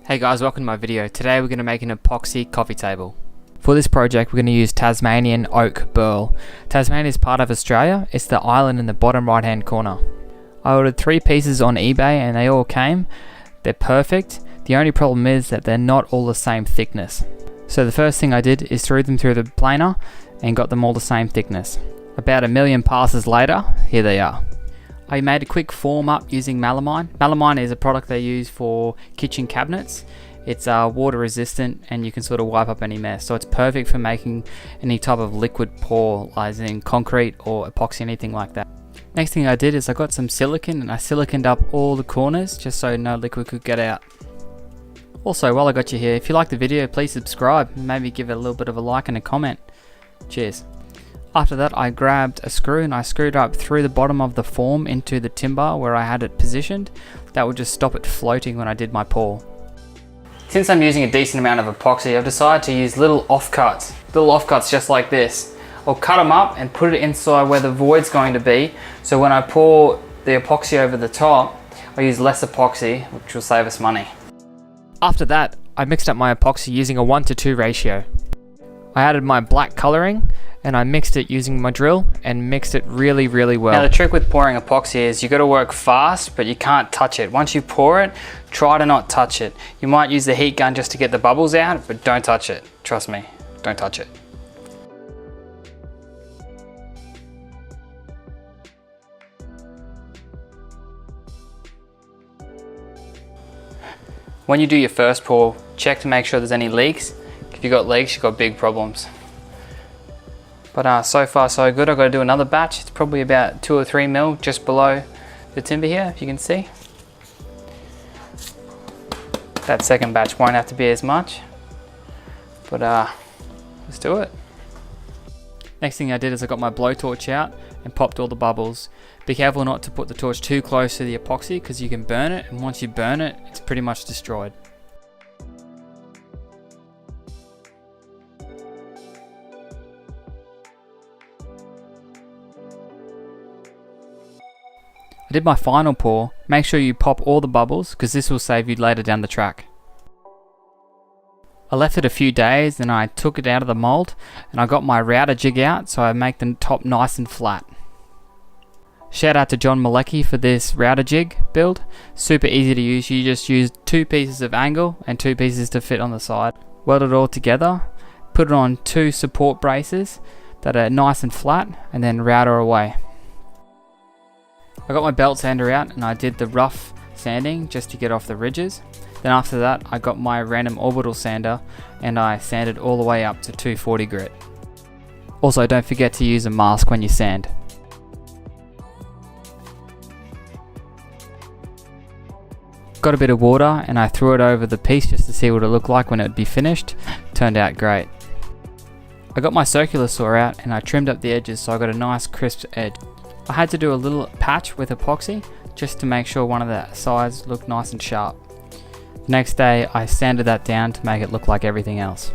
Hey guys, welcome to my video. Today we're going to make an epoxy coffee table. For this project we're going to use Tasmanian oak burl. Tasmania is part of Australia. It's the island in the bottom right hand corner. I ordered 3 pieces on eBay and they all came. They're perfect. The only problem is that they're not all the same thickness. So the first thing I did is threw them through the planer and got them all the same thickness. About a million passes later, here they are. I made a quick form up using melamine. Melamine is a product they use for kitchen cabinets. It's water resistant and you can sort of wipe up any mess. So it's perfect for making any type of liquid pour, as in concrete or epoxy, anything like that. Next thing I did is I got some silicone and I siliconed up all the corners just so no liquid could get out. Also, while I got you here, if you like the video, please subscribe and maybe give it a little bit of a like and a comment. Cheers. After that, I grabbed a screw and I screwed up through the bottom of the form into the timber where I had it positioned. That would just stop it floating when I did my pour. Since I'm using a decent amount of epoxy, I've decided to use little offcuts just like this. I'll cut them up and put it inside where the void's going to be, so when I pour the epoxy over the top, I use less epoxy, which will save us money. After that, I mixed up my epoxy using a 1:2 ratio. I added my black colouring and I mixed it using my drill and mixed it really well. Now the trick with pouring epoxy is you got to work fast, but you can't touch it. Once you pour it, try to not touch it. You might use the heat gun just to get the bubbles out, but don't touch it. Trust me, don't touch it. When you do your first pour, check to make sure there's any leaks. If you've got leaks, you've got big problems. But so far so good. I've got to do another batch. It's probably about 2 or 3 mil just below the timber here, if you can see. That second batch won't have to be as much. But let's do it. Next thing I did is I got my blowtorch out and popped all the bubbles. Be careful not to put the torch too close to the epoxy because you can burn it, and once you burn it, it's pretty much destroyed. I did my final pour. Make sure you pop all the bubbles because this will save you later down the track. I left it a few days and I took it out of the mold and I got my router jig out so I make the top nice and flat. Shout out to John Malecki for this router jig build. Super easy to use. You just use 2 pieces of angle and 2 pieces to fit on the side. Weld it all together. Put it on 2 support braces that are nice and flat and then router away. I got my belt sander out and I did the rough sanding just to get off the ridges. Then after that I got my random orbital sander and I sanded all the way up to 240 grit. Also, don't forget to use a mask when you sand. Got a bit of water and I threw it over the piece just to see what it looked like when it would be finished. Turned out great. I got my circular saw out and I trimmed up the edges so I got a nice crisp edge. I had to do a little patch with epoxy just to make sure one of the sides looked nice and sharp. The next day I sanded that down to make it look like everything else.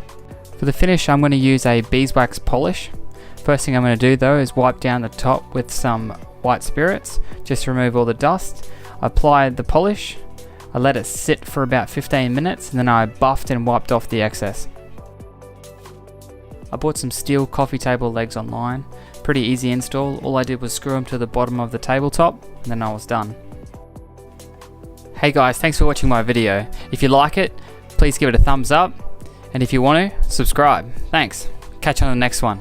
For the finish I'm going to use a beeswax polish. First thing I'm going to do though is wipe down the top with some white spirits just to remove all the dust. I applied the polish, I let it sit for about 15 minutes and then I buffed and wiped off the excess. I bought some steel coffee table legs online. Pretty easy install. All I did was screw them to the bottom of the tabletop and then I was done. Hey guys, thanks for watching my video. If you like it, please give it a thumbs up, and if you want to, subscribe. Thanks. Catch you on the next one.